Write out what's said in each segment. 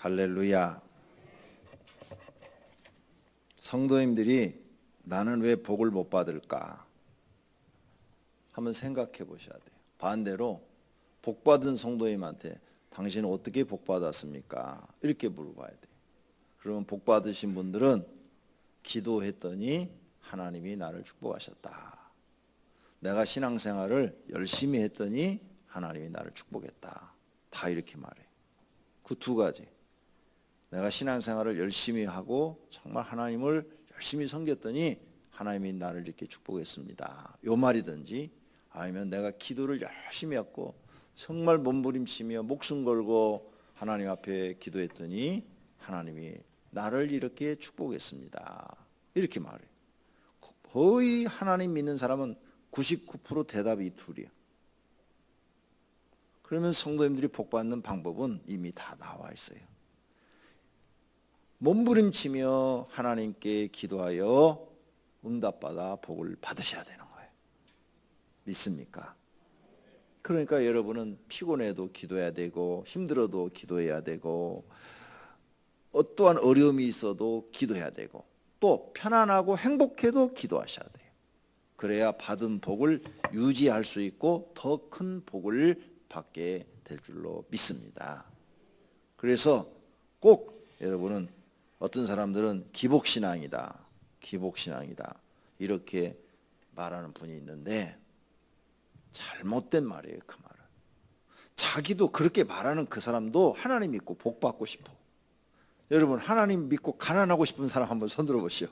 할렐루야. 성도님들이 나는 왜 복을 못 받을까? 한번 생각해 보셔야 돼요. 반대로 복 받은 성도님한테 당신은 어떻게 복 받았습니까? 이렇게 물어봐야 돼요. 그러면 복 받으신 분들은 기도했더니 하나님이 나를 축복하셨다. 내가 신앙생활을 열심히 했더니 하나님이 나를 축복했다. 다 이렇게 말해. 그 두 가지. 내가 신앙생활을 열심히 하고 정말 하나님을 열심히 섬겼더니 하나님이 나를 이렇게 축복했습니다. 요 말이든지 아니면 내가 기도를 열심히 했고 정말 몸부림치며 목숨 걸고 하나님 앞에 기도했더니 하나님이 나를 이렇게 축복했습니다. 이렇게 말해. 거의 하나님 믿는 사람은 99% 대답이 이 둘이야. 그러면 성도님들이 복받는 방법은 이미 다 나와 있어요. 몸부림치며 하나님께 기도하여 응답받아 복을 받으셔야 되는 거예요. 믿습니까? 그러니까 여러분은 피곤해도 기도해야 되고 힘들어도 기도해야 되고 어떠한 어려움이 있어도 기도해야 되고 또 편안하고 행복해도 기도하셔야 돼요. 그래야 받은 복을 유지할 수 있고 더 큰 복을 받게 될 줄로 믿습니다. 그래서 꼭 여러분은 어떤 사람들은 기복신앙이다, 기복신앙이다 이렇게 말하는 분이 있는데 잘못된 말이에요. 그 말은 자기도 그렇게 말하는 그 사람도 하나님 믿고 복 받고 싶어. 여러분 하나님 믿고 가난하고 싶은 사람 한번 손 들어보시오.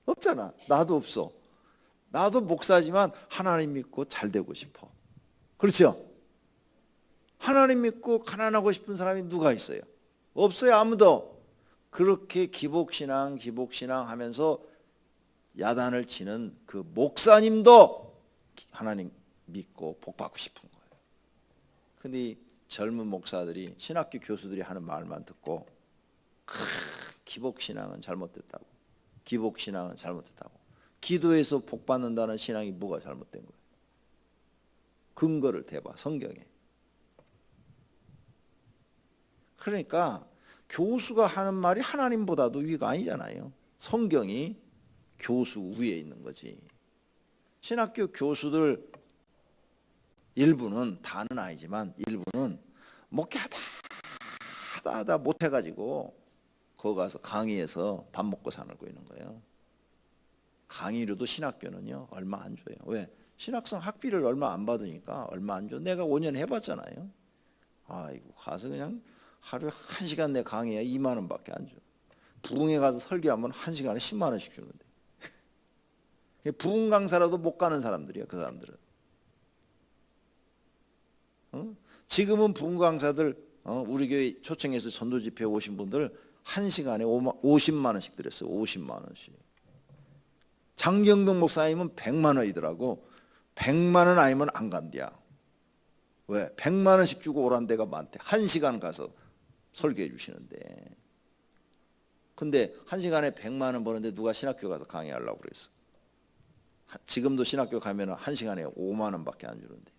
없잖아. 나도 없어. 나도 목사지만 하나님 믿고 잘 되고 싶어. 그렇죠? 하나님 믿고 가난하고 싶은 사람이 누가 있어요? 없어요. 아무도. 그렇게 기복신앙 하면서 야단을 치는 그 목사님도 하나님 믿고 복 받고 싶은 거예요. 근데 이 젊은 목사들이 신학교 교수들이 하는 말만 듣고 기복신앙은 잘못됐다고, 기복신앙은 잘못됐다고, 기도해서 복 받는다는 신앙이 뭐가 잘못된 거예요? 근거를 대봐. 성경에. 그러니까 교수가 하는 말이 하나님보다도 위가 아니잖아요. 성경이 교수 위에 있는 거지. 신학교 교수들 일부는, 다는 아니지만 일부는 목회하다 못해가지고 거기 가서 강의해서 밥 먹고 사는 거 있는 거예요. 강의료도 신학교는요 얼마 안 줘요. 왜? 신학생 학비를 얼마 안 받으니까 얼마 안 줘. 내가 5년 해봤잖아요. 아이고 가서 그냥 하루에 1시간 내 강의에 2만 원밖에 안 줘. 부흥회 가서 설교하면 1시간에 10만 원씩 주는데. 부흥 강사라도 못 가는 사람들이야. 그 사람들은. 지금은 부흥 강사들 우리 교회 초청해서 전도 집회 오신 분들 1시간에 50만 원씩 드렸어요. 50만 원씩. 장경동 목사님은 100만 원이더라고. 100만 원 아니면 안 간대야. 왜? 100만 원씩 주고 오란 데가 많대. 1시간 가서 설교해 주시는데. 근데 1시간에 100만 원 버는데 누가 신학교 가서 강의하려고 그랬어. 지금도 신학교 가면 1시간에 5만 원밖에 안 주는데.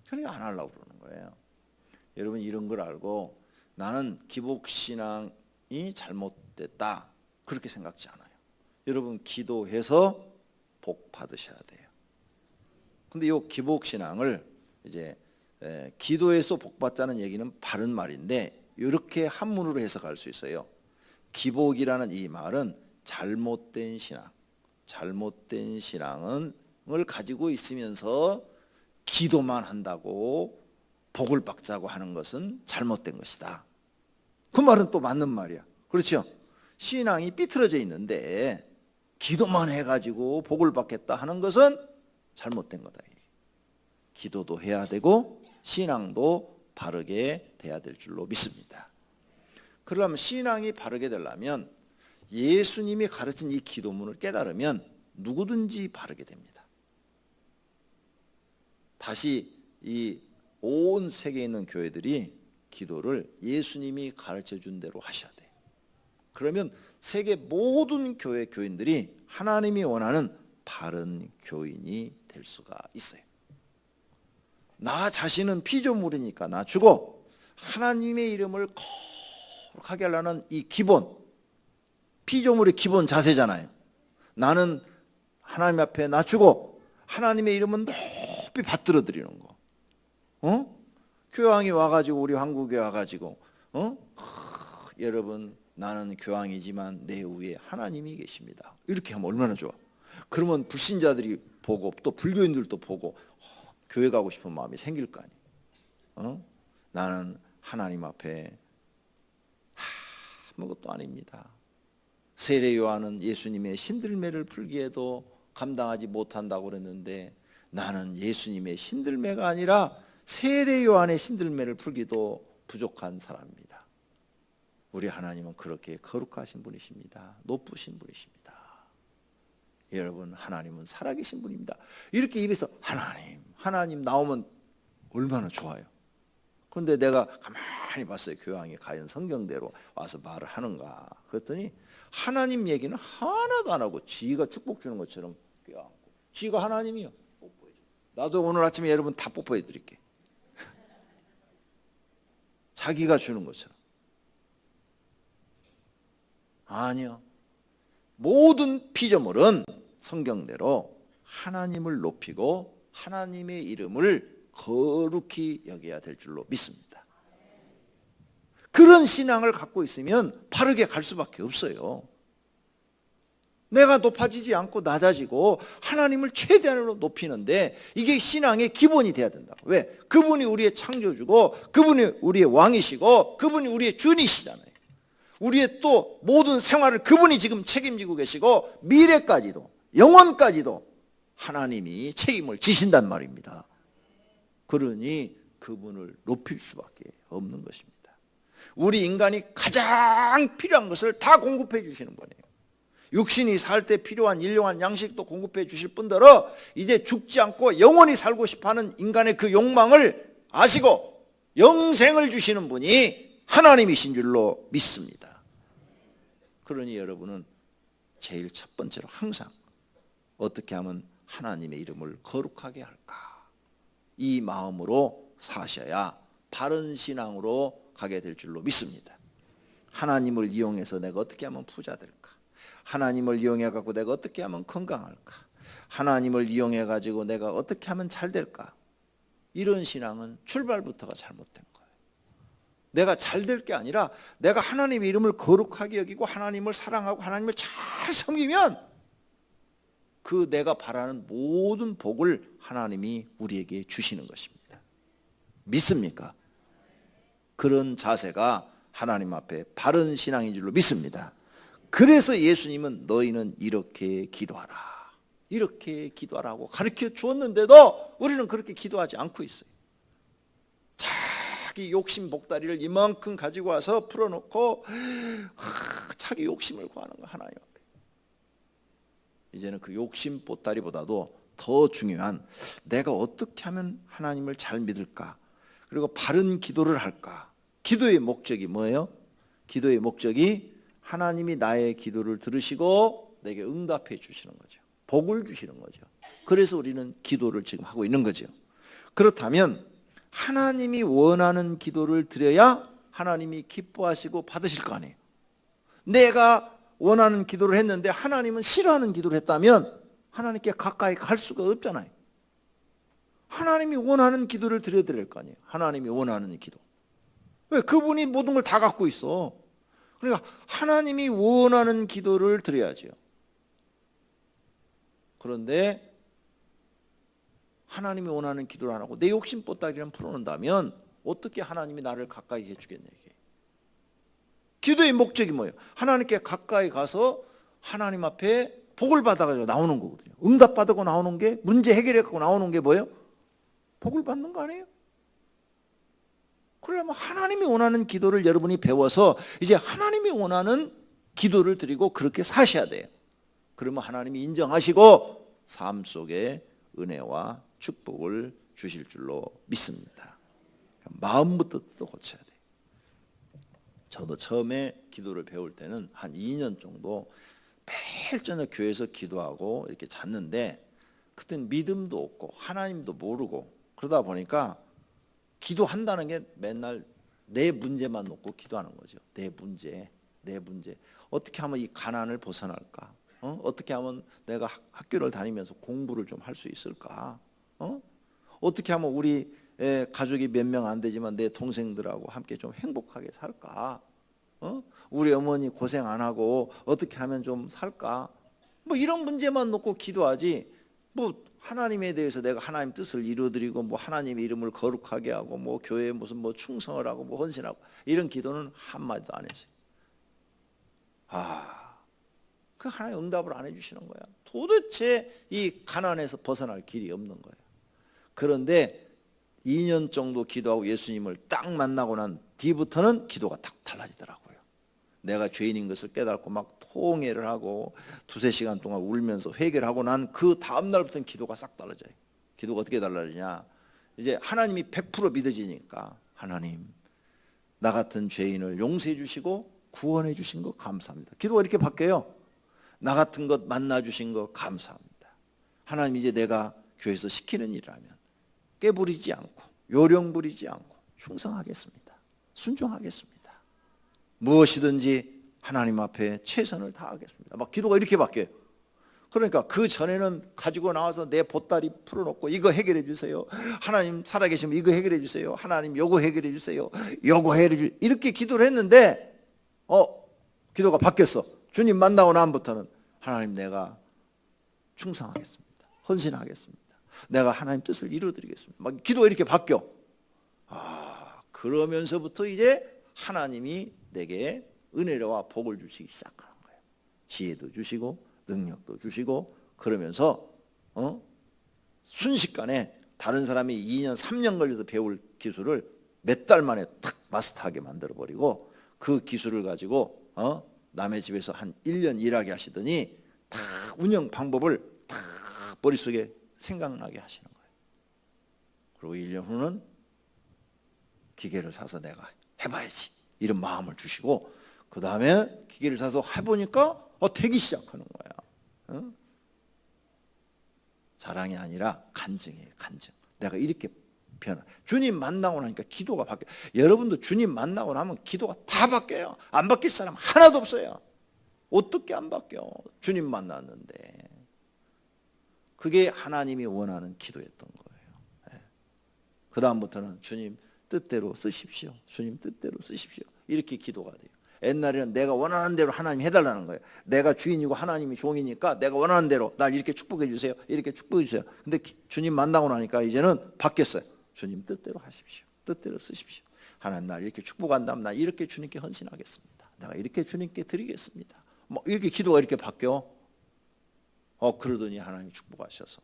그러니까 안 하려고 그러는 거예요. 여러분 이런 걸 알고 나는 기복신앙이 잘못됐다 그렇게 생각지 않아요. 여러분 기도해서 복 받으셔야 돼요. 근데 이 기복신앙을 이제 기도해서 복 받자는 얘기는 바른 말인데 이렇게 한문으로 해석할 수 있어요. 기복이라는 이 말은 잘못된 신앙, 잘못된 신앙을 가지고 있으면서 기도만 한다고 복을 받자고 하는 것은 잘못된 것이다. 그 말은 또 맞는 말이야. 그렇죠? 신앙이 삐뚤어져 있는데 기도만 해가지고 복을 받겠다 하는 것은 잘못된 거다. 기도도 해야 되고 신앙도 바르게 돼야 될 줄로 믿습니다. 그러면 신앙이 바르게 되려면 예수님이 가르친 이 기도문을 깨달으면 누구든지 바르게 됩니다. 다시 이 온 세계에 있는 교회들이 기도를 예수님이 가르쳐 준 대로 하셔야 돼요. 그러면 세계 모든 교회 교인들이 하나님이 원하는 바른 교인이 될 수가 있어요. 나 자신은 피조물이니까 나 주고 하나님의 이름을 거룩하게 하려는 이 기본, 피조물의 기본 자세잖아요. 나는 하나님 앞에 낮추고 하나님의 이름은 높이 받들어 드리는 거. 교황이 와가지고, 우리 한국에 와가지고 여러분, 나는 교황이지만 내 위에 하나님이 계십니다, 이렇게 하면 얼마나 좋아. 그러면 불신자들이 보고 또 불교인들도 보고 교회 가고 싶은 마음이 생길 거 아니에요. 나는 하나님 앞에 아무것도 아닙니다. 세례 요한은 예수님의 신들매를 풀기에도 감당하지 못한다고 그랬는데, 나는 예수님의 신들매가 아니라 세례 요한의 신들매를 풀기도 부족한 사람입니다. 우리 하나님은 그렇게 거룩하신 분이십니다. 높으신 분이십니다. 여러분, 하나님은 살아계신 분입니다. 이렇게 입에서 하나님 나오면 얼마나 좋아요. 그런데 내가 가만히 봤어요. 교황이 과연 성경대로 와서 말을 하는가. 그랬더니 하나님 얘기는 하나도 안 하고 지가 축복 주는 것처럼 껴안고, 지가 하나님이요, 뽀뽀해줘. 나도 오늘 아침에 여러분 다 뽀뽀해 드릴게. 자기가 주는 것처럼. 아니요. 모든 피조물은 성경대로 하나님을 높이고 하나님의 이름을 거룩히 여겨야 될 줄로 믿습니다. 그런 신앙을 갖고 있으면 바르게 갈 수밖에 없어요. 내가 높아지지 않고 낮아지고 하나님을 최대한으로 높이는데, 이게 신앙의 기본이 돼야 된다고. 왜? 그분이 우리의 창조주고, 그분이 우리의 왕이시고, 그분이 우리의 주인이시잖아요. 우리의 또 모든 생활을 그분이 지금 책임지고 계시고, 미래까지도, 영원까지도 하나님이 책임을 지신단 말입니다. 그러니 그분을 높일 수밖에 없는 것입니다. 우리 인간이 가장 필요한 것을 다 공급해 주시는 분이에요. 육신이 살 때 필요한 일용할 양식도 공급해 주실 뿐더러, 이제 죽지 않고 영원히 살고 싶어하는 인간의 그 욕망을 아시고 영생을 주시는 분이 하나님이신 줄로 믿습니다. 그러니 여러분은 제일 첫 번째로 항상 어떻게 하면 하나님의 이름을 거룩하게 할까, 이 마음으로 사셔야 바른 신앙으로 가게 될 줄로 믿습니다. 하나님을 이용해서 내가 어떻게 하면 부자 될까? 하나님을 이용해 갖고 내가 어떻게 하면 건강할까? 하나님을 이용해 가지고 내가 어떻게 하면 잘 될까? 이런 신앙은 출발부터가 잘못된 거예요. 내가 잘 될 게 아니라 내가 하나님의 이름을 거룩하게 여기고 하나님을 사랑하고 하나님을 잘 섬기면 그 내가 바라는 모든 복을 하나님이 우리에게 주시는 것입니다. 믿습니까? 그런 자세가 하나님 앞에 바른 신앙인 줄로 믿습니다. 그래서 예수님은 너희는 이렇게 기도하라, 이렇게 기도하라고 가르쳐 주었는데도 우리는 그렇게 기도하지 않고 있어요. 자기 욕심 복다리를 이만큼 가지고 와서 풀어놓고 자기 욕심을 구하는 거, 하나님 앞에. 이제는 그 욕심 보따리보다도 더 중요한, 내가 어떻게 하면 하나님을 잘 믿을까, 그리고 바른 기도를 할까. 기도의 목적이 뭐예요? 기도의 목적이 하나님이 나의 기도를 들으시고 내게 응답해 주시는 거죠. 복을 주시는 거죠. 그래서 우리는 기도를 지금 하고 있는 거죠. 그렇다면 하나님이 원하는 기도를 드려야 하나님이 기뻐하시고 받으실 거 아니에요. 내가 원하는 기도를 했는데 하나님은 싫어하는 기도를 했다면 하나님께 가까이 갈 수가 없잖아요. 하나님이 원하는 기도를 드려야 될 거 아니에요. 하나님이 원하는 기도. 왜? 그분이 모든 걸 다 갖고 있어. 그러니까 하나님이 원하는 기도를 드려야죠. 그런데 하나님이 원하는 기도를 안 하고 내 욕심 보따리를 풀어놓는다면 어떻게 하나님이 나를 가까이 해주겠냐, 이게. 기도의 목적이 뭐예요? 하나님께 가까이 가서 하나님 앞에 복을 받아가지고 나오는 거거든요. 응답받고 나오는 게, 문제 해결해갖고 나오는 게 뭐예요? 복을 받는 거 아니에요? 그러려면 하나님이 원하는 기도를 여러분이 배워서 이제 하나님이 원하는 기도를 드리고 그렇게 사셔야 돼요. 그러면 하나님이 인정하시고 삶 속에 은혜와 축복을 주실 줄로 믿습니다. 마음부터 또 고쳐야 돼요. 저도 처음에 기도를 배울 때는 한 2년 정도 매일 저녁 교회에서 기도하고 이렇게 잤는데, 그때는 믿음도 없고 하나님도 모르고 그러다 보니까 기도한다는 게 맨날 내 문제만 놓고 기도하는 거죠. 내 문제. 어떻게 하면 이 가난을 벗어날까? 어떻게 하면 내가 학교를 다니면서 공부를 좀 할 수 있을까? 어떻게 하면 우리 가족이 몇 명 안 되지만 내 동생들하고 함께 좀 행복하게 살까? 우리 어머니 고생 안 하고 어떻게 하면 좀 살까? 뭐 이런 문제만 놓고 기도하지. 뭐 하나님에 대해서 내가 하나님 뜻을 이루어드리고 뭐 하나님의 이름을 거룩하게 하고 뭐 교회에 무슨 뭐 충성을 하고 뭐 헌신하고 이런 기도는 한마디도 안 했어요. 그 하나님 응답을 안 해주시는 거야. 도대체 이 가난에서 벗어날 길이 없는 거예요. 그런데 2년 정도 기도하고 예수님을 딱 만나고 난 뒤부터는 기도가 딱 달라지더라고요. 내가 죄인인 것을 깨닫고 막 통회를 하고 2-3시간 동안 울면서 회개를 하고 난 그 다음 날부터는 기도가 싹 달라져요. 기도가 어떻게 달라지냐? 이제 하나님이 100% 믿어지니까 하나님 나 같은 죄인을 용서해 주시고 구원해 주신 거 감사합니다. 기도가 이렇게 바뀌어요. 나 같은 것 만나 주신 거 감사합니다. 하나님 이제 내가 교회에서 시키는 일을 하면 깨부리지 않고 요령 부리지 않고 충성하겠습니다. 순종하겠습니다. 무엇이든지 하나님 앞에 최선을 다하겠습니다. 막 기도가 이렇게 바뀌어요. 그러니까 그 전에는 가지고 나와서 내 보따리 풀어놓고 이거 해결해 주세요. 하나님 살아계시면 이거 해결해 주세요. 하나님 요거 해결해 주세요. 요거 해결해 주세요. 이렇게 기도를 했는데 기도가 바뀌었어. 주님 만나고 난부터는 하나님 내가 충성하겠습니다. 헌신하겠습니다. 내가 하나님 뜻을 이루어드리겠습니다. 막 기도가 이렇게 바뀌어. 그러면서부터 이제 하나님이 내게 은혜와 복을 주시기 시작하는 거예요. 지혜도 주시고 능력도 주시고 그러면서 순식간에 다른 사람이 2년 3년 걸려서 배울 기술을 몇 달 만에 딱 마스터하게 만들어버리고 그 기술을 가지고 남의 집에서 한 1년 일하게 하시더니 다 운영 방법을 다 머릿속에 생각나게 하시는 거예요. 그리고 1년 후는 기계를 사서 내가 해봐야지 이런 마음을 주시고 그 다음에 기계를 사서 해보니까 되기 시작하는 거야. 자랑이 아니라 간증이에요. 간증. 내가 이렇게 주님 만나고 나니까 기도가 바뀌어요. 여러분도 주님 만나고 나면 기도가 다 바뀌어요. 안 바뀔 사람 하나도 없어요. 어떻게 안 바뀌어? 주님 만났는데. 그게 하나님이 원하는 기도였던 거예요. 그 다음부터는 주님 뜻대로 쓰십시오. 주님 뜻대로 쓰십시오. 이렇게 기도가 돼요. 옛날에는 내가 원하는 대로 하나님 해달라는 거예요. 내가 주인이고 하나님이 종이니까 내가 원하는 대로 날 이렇게 축복해 주세요. 이렇게 축복해 주세요. 근데 주님 만나고 나니까 이제는 바뀌었어요. 주님 뜻대로 하십시오. 뜻대로 쓰십시오. 하나님 날 이렇게 축복한다면 나 이렇게 주님께 헌신하겠습니다. 내가 이렇게 주님께 드리겠습니다. 뭐 이렇게 기도가 이렇게 바뀌어. 그러더니 하나님 축복하셔서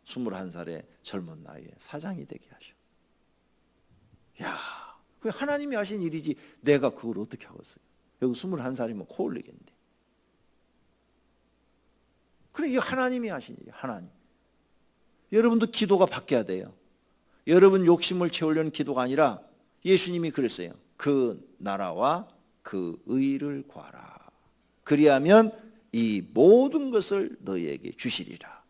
21살의 젊은 나이에 사장이 되게 하셔. 야, 그 하나님이 하신 일이지 내가 그걸 어떻게 하겠어요? 여기 21살이면 코 올리겠는데. 그래, 이게 하나님이 하신 일이에요. 하나님. 여러분도 기도가 바뀌어야 돼요. 여러분 욕심을 채우려는 기도가 아니라 예수님이 그랬어요. 그 나라와 그 의를 구하라. 그리하면 이 모든 것을 너희에게 주시리라.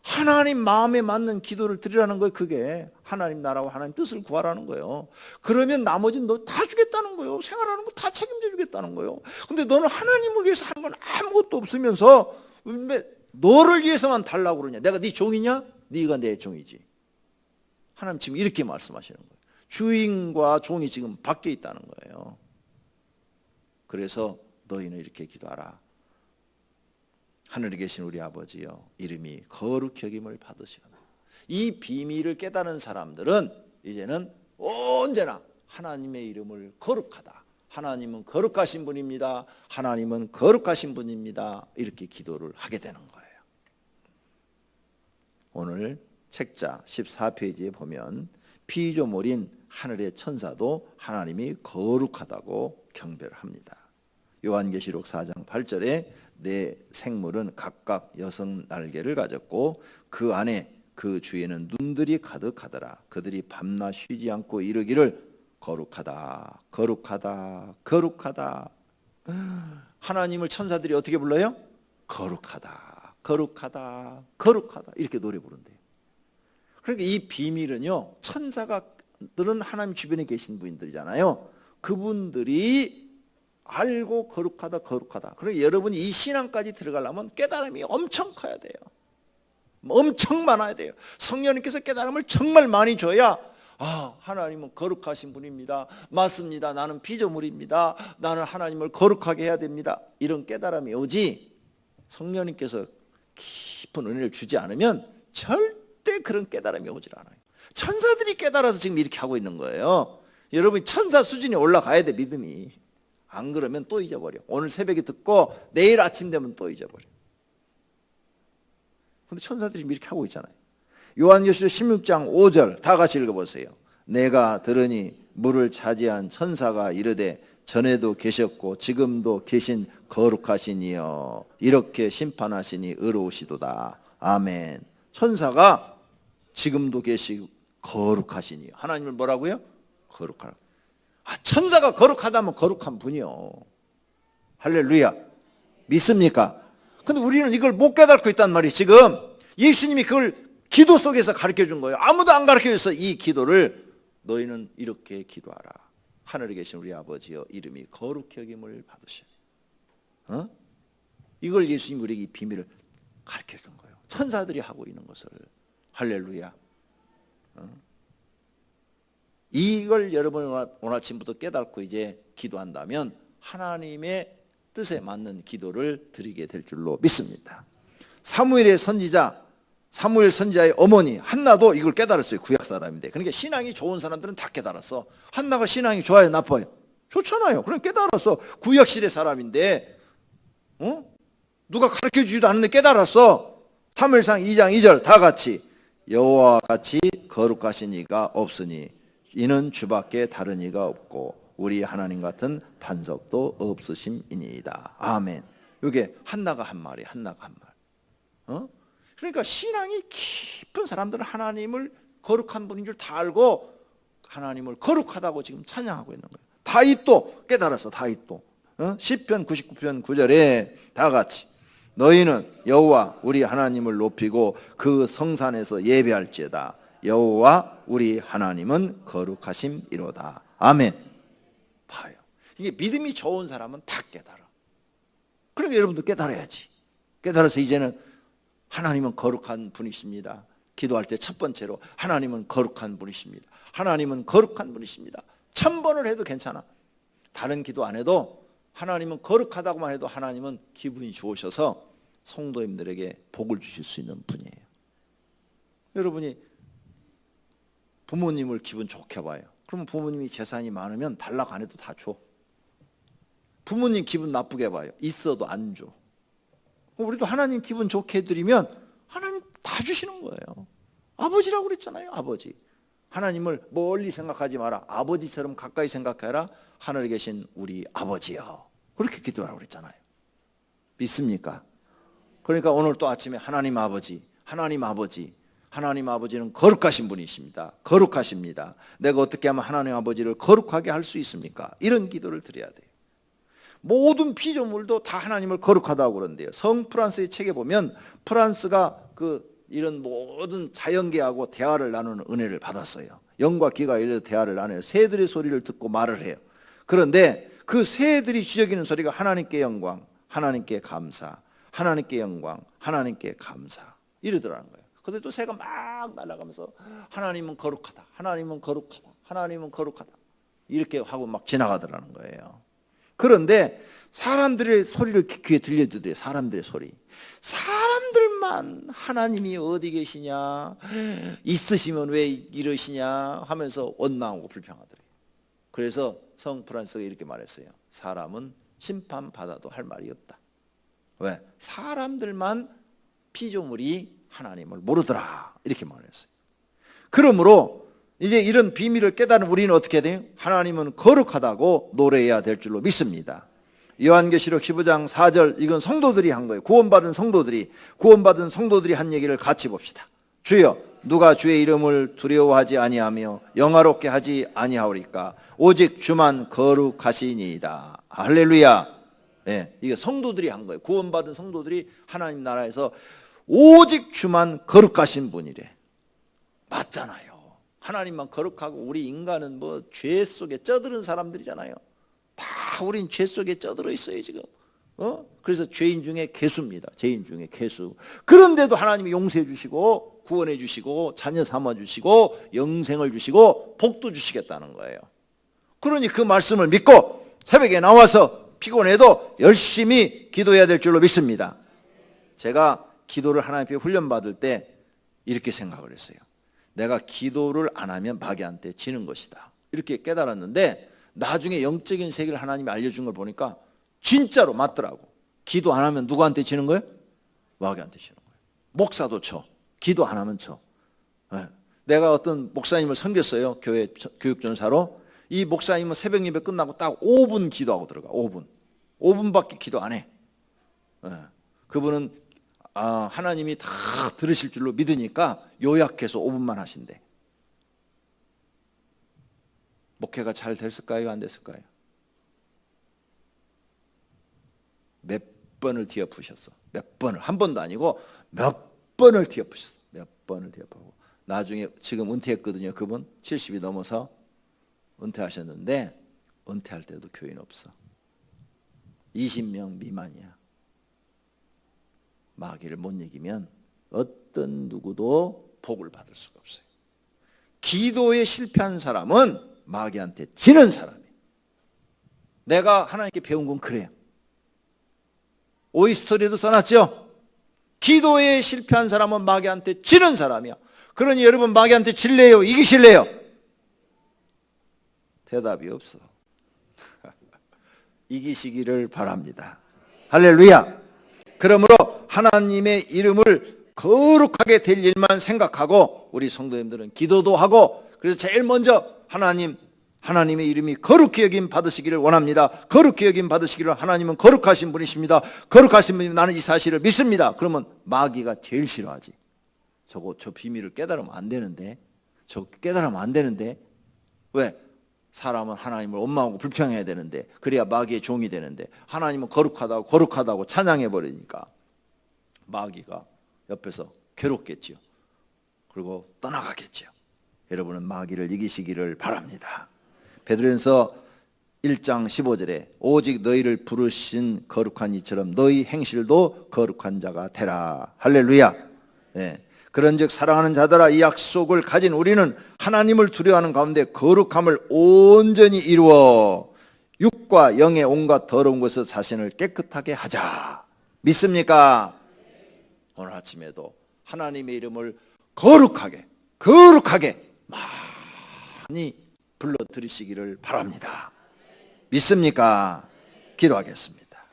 하나님 마음에 맞는 기도를 드리라는 거예요. 그게 하나님 나라와 하나님 뜻을 구하라는 거예요. 그러면 나머지는 너 다 주겠다는 거예요. 생활하는 거 다 책임져 주겠다는 거예요. 근데 너는 하나님을 위해서 하는 건 아무것도 없으면서 왜 너를 위해서만 달라고 그러냐? 내가 네 종이냐? 네가 내 종이지. 하나님 지금 이렇게 말씀하시는 거예요. 주인과 종이 지금 바뀌어 있다는 거예요. 그래서 너희는 이렇게 기도하라. 하늘에 계신 우리 아버지여, 이름이 거룩히 여김을 받으시오나. 이 비밀을 깨달은 사람들은 이제는 언제나 하나님의 이름을 거룩하다. 하나님은 거룩하신 분입니다. 하나님은 거룩하신 분입니다. 이렇게 기도를 하게 되는 거예요. 오늘 책자 14페이지에 보면 피조물인 하늘의 천사도 하나님이 거룩하다고 경배를 합니다. 요한계시록 4장 8절에 내 생물은 각각 여섯 날개를 가졌고 그 안에 그 주에는 눈들이 가득하더라. 그들이 밤낮 쉬지 않고 이르기를 거룩하다, 거룩하다, 거룩하다. 하나님을 천사들이 어떻게 불러요? 거룩하다, 거룩하다, 거룩하다 이렇게 노래 부른대요. 그러니까 이 비밀은요, 천사가 사람들은 하나님 주변에 계신 분들이잖아요. 그분들이 알고 거룩하다 거룩하다. 그리고 여러분이 이 신앙까지 들어가려면 깨달음이 엄청 커야 돼요. 엄청 많아야 돼요. 성령님께서 깨달음을 정말 많이 줘야 하나님은 거룩하신 분입니다. 맞습니다. 나는 피조물입니다. 나는 하나님을 거룩하게 해야 됩니다. 이런 깨달음이 오지, 성령님께서 깊은 은혜를 주지 않으면 절대 그런 깨달음이 오질 않아요. 천사들이 깨달아서 지금 이렇게 하고 있는 거예요. 여러분이 천사 수준에 올라가야 돼, 믿음이. 안 그러면 또 잊어버려. 오늘 새벽에 듣고 내일 아침 되면 또 잊어버려. 근데 천사들이 이렇게 하고 있잖아요. 요한계시록 16장 5절 다 같이 읽어보세요. 내가 들으니 물을 차지한 천사가 이르되 전에도 계셨고 지금도 계신 거룩하신 이여 이렇게 심판하시니 의로우시도다. 아멘. 천사가 지금도 계시고 거룩하신 이여. 하나님을 뭐라고요? 거룩하라. 천사가 거룩하다면 거룩한 분이요. 할렐루야. 믿습니까? 근데 우리는 이걸 못 깨닫고 있단 말이에요. 지금 예수님이 그걸 기도 속에서 가르쳐 준 거예요. 아무도 안 가르쳐 줬어. 이 기도를 너희는 이렇게 기도하라. 하늘에 계신 우리 아버지여 이름이 거룩히 여김을 받으시오. 이걸 예수님이 우리에게 이 비밀을 가르쳐 준 거예요. 천사들이 하고 있는 것을. 할렐루야. 이걸 여러분이 오늘 아침부터 깨닫고 이제 기도한다면 하나님의 뜻에 맞는 기도를 드리게 될 줄로 믿습니다. 사무엘의 선지자, 사무엘 선지자의 어머니 한나도 이걸 깨달았어요. 구약 사람인데. 그러니까 신앙이 좋은 사람들은 다 깨달았어. 한나가 신앙이 좋아요, 나빠요? 좋잖아요. 그럼 깨달았어. 구약 시대 사람인데 누가 가르쳐주지도 않는데 깨달았어. 사무엘상 2장 2절 다 같이 여호와와 같이 거룩하신 이가 없으니 이는 주밖에 다른 이가 없고 우리 하나님 같은 반석도 없으심이니이다. 아멘. 이게 한나가 한 말이에요. 한나가 한 말. 그러니까 신앙이 깊은 사람들은 하나님을 거룩한 분인 줄 다 알고 하나님을 거룩하다고 지금 찬양하고 있는 거예요. 다윗도 깨달았어. 다윗도 시편 99편 9절에 다 같이 너희는 여호와 우리 하나님을 높이고 그 성산에서 예배할지어다. 여호와 우리 하나님은 거룩하심이로다. 아멘. 봐요. 이게 믿음이 좋은 사람은 다 깨달아. 그러니까 여러분도 깨달아야지. 깨달아서 이제는 하나님은 거룩한 분이십니다. 기도할 때 첫 번째로 하나님은 거룩한 분이십니다. 하나님은 거룩한 분이십니다. 1000번을 해도 괜찮아. 다른 기도 안 해도 하나님은 거룩하다고만 해도 하나님은 기분이 좋으셔서 성도님들에게 복을 주실 수 있는 분이에요. 여러분이 부모님을 기분 좋게 봐요. 그러면 부모님이 재산이 많으면 달라고 안 해도 다 줘. 부모님 기분 나쁘게 봐요. 있어도 안 줘. 우리도 하나님 기분 좋게 해드리면 하나님 다 주시는 거예요. 아버지라고 그랬잖아요. 아버지. 하나님을 멀리 생각하지 마라. 아버지처럼 가까이 생각해라. 하늘에 계신 우리 아버지요. 그렇게 기도하라고 그랬잖아요. 믿습니까? 그러니까 오늘 또 아침에 하나님 아버지, 하나님 아버지, 하나님 아버지는 거룩하신 분이십니다. 거룩하십니다. 내가 어떻게 하면 하나님 아버지를 거룩하게 할 수 있습니까? 이런 기도를 드려야 돼요. 모든 피조물도 다 하나님을 거룩하다고 그러는데요. 성 프란스의 책에 보면 프란스가 이런 모든 자연계하고 대화를 나누는 은혜를 받았어요. 영과 기가 이래서 대화를 나눠요. 새들의 소리를 듣고 말을 해요. 그런데 그 새들이 지저귀는 소리가 하나님께 영광, 하나님께 감사, 하나님께 영광, 하나님께 감사 이러더라는 거예요. 근데 또 새가 막 날아가면서 하나님은 거룩하다, 하나님은 거룩하다, 하나님은 거룩하다 이렇게 하고 막 지나가더라는 거예요. 그런데 사람들의 소리를 귀에 들려주더래요. 사람들의 소리. 사람들만 하나님이 어디 계시냐, 있으시면 왜 이러시냐 하면서 원망하고 불평하더래요. 그래서 성 프란스가 이렇게 말했어요. 사람은 심판받아도 할 말이 없다. 왜? 사람들만 피조물이 하나님을 모르더라 이렇게 말했어요. 그러므로 이제 이런 비밀을 깨달은 우리는 어떻게 해야 돼요? 하나님은 거룩하다고 노래해야 될 줄로 믿습니다. 요한계시록 15장 4절 이건 성도들이 한 거예요. 구원받은 성도들이 한 얘기를 같이 봅시다. 주여 누가 주의 이름을 두려워하지 아니하며 영화롭게 하지 아니하오리까 오직 주만 거룩하시니이다. 할렐루야. 네, 이게 성도들이 한 거예요. 구원받은 성도들이 하나님 나라에서 오직 주만 거룩하신 분이래. 맞잖아요. 하나님만 거룩하고 우리 인간은 뭐 죄 속에 쩌들은 사람들이잖아요. 다 우린 죄 속에 쩌들어 있어요 지금. 그래서 죄인 중에 괴수입니다. 죄인 중에 괴수. 그런데도 하나님이 용서해 주시고 구원해 주시고 자녀 삼아 주시고 영생을 주시고 복도 주시겠다는 거예요. 그러니 그 말씀을 믿고 새벽에 나와서 피곤해도 열심히 기도해야 될 줄로 믿습니다. 제가 기도를 하나님 앞에 훈련받을 때 이렇게 생각을 했어요. 내가 기도를 안 하면 마귀한테 지는 것이다. 이렇게 깨달았는데 나중에 영적인 세계를 하나님이 알려준 걸 보니까 진짜로 맞더라고. 기도 안 하면 누구한테 지는 거예요? 마귀한테 지는 거예요. 목사도 쳐. 기도 안 하면 쳐. 내가 어떤 목사님을 섬겼어요. 교회 교육전사로. 이 목사님은 새벽 예배 끝나고 딱 5분 기도하고 들어가. 5분밖에 기도 안 해. 그분은 하나님이 다 들으실 줄로 믿으니까 요약해서 5분만 하신대. 목회가 잘 됐을까요? 안 됐을까요? 몇 번을 뒤엎으셨어. 몇 번을. 한 번도 아니고 몇 번을 뒤엎으셨어. 몇 번을 뒤엎하고 나중에 지금 은퇴했거든요. 그분 70이 넘어서 은퇴하셨는데 은퇴할 때도 교인 없어. 20명 미만이야. 마귀를 못 이기면 어떤 누구도 복을 받을 수가 없어요. 기도에 실패한 사람은 마귀한테 지는 사람이에요. 내가 하나님께 배운 건 그래요. 오이스터리에도 써놨죠. 기도에 실패한 사람은 마귀한테 지는 사람이야. 그러니 여러분 마귀한테 질래요? 이기실래요? 대답이 없어. 이기시기를 바랍니다. 할렐루야. 그러므로 하나님의 이름을 거룩하게 될 일만 생각하고 우리 성도님들은 기도도 하고 그래서 제일 먼저 하나님의 이름이 거룩히 여김 받으시기를 원합니다. 거룩히 여김 받으시기를 하나님은 거룩하신 분이십니다. 거룩하신 분이면 나는 이 사실을 믿습니다. 그러면 마귀가 제일 싫어하지. 저 비밀을 깨달으면 안 되는데 깨달으면 안 되는데 왜? 사람은 하나님을 원망하고 불평해야 되는데 그래야 마귀의 종이 되는데 하나님은 거룩하다고 찬양해 버리니까 마귀가 옆에서 괴롭겠죠. 그리고 떠나가겠죠. 여러분은 마귀를 이기시기를 바랍니다. 베드로전서 1장 15절에 오직 너희를 부르신 거룩한 이처럼 너희 행실도 거룩한 자가 되라. 할렐루야. 네. 그런즉 사랑하는 자들아 이 약속을 가진 우리는 하나님을 두려워하는 가운데 거룩함을 온전히 이루어 육과 영의 온갖 더러운 것에서 자신을 깨끗하게 하자. 믿습니까? 오늘 아침에도 하나님의 이름을 거룩하게 많이 불러드리시기를 바랍니다. 믿습니까? 기도하겠습니다.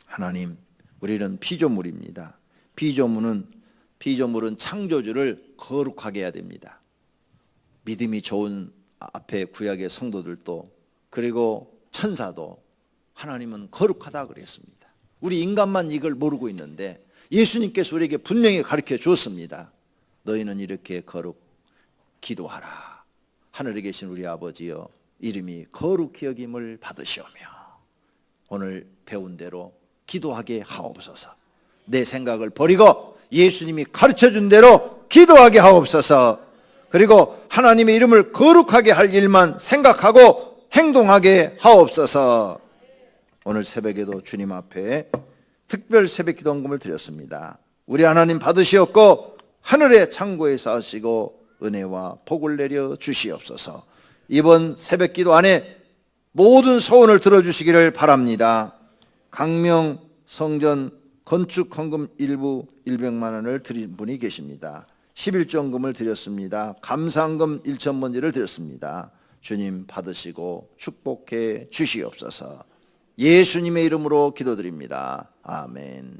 하나님, 우리는 피조물입니다. 피조물은 창조주를 거룩하게 해야 됩니다. 믿음이 좋은 앞에 구약의 성도들도 그리고 천사도 하나님은 거룩하다 그랬습니다. 우리 인간만 이걸 모르고 있는데 예수님께서 우리에게 분명히 가르쳐 주었습니다. 너희는 이렇게 기도하라. 하늘에 계신 우리 아버지여 이름이 거룩히 여김을 받으시오며 오늘 배운 대로 기도하게 하옵소서. 내 생각을 버리고 예수님이 가르쳐준 대로 기도하게 하옵소서. 그리고 하나님의 이름을 거룩하게 할 일만 생각하고 행동하게 하옵소서. 오늘 새벽에도 주님 앞에 특별 새벽 기도 헌금을 드렸습니다. 우리 하나님 받으시옵고 하늘의 창고에 쌓으시고 은혜와 복을 내려 주시옵소서. 이번 새벽 기도 안에 모든 소원을 들어주시기를 바랍니다. 강명 성전 건축 헌금 일부 100만 원을 드린 분이 계십니다. 11조헌금을 드렸습니다. 감사헌금 1,000번지를 드렸습니다. 주님 받으시고 축복해 주시옵소서. 예수님의 이름으로 기도드립니다. 아멘.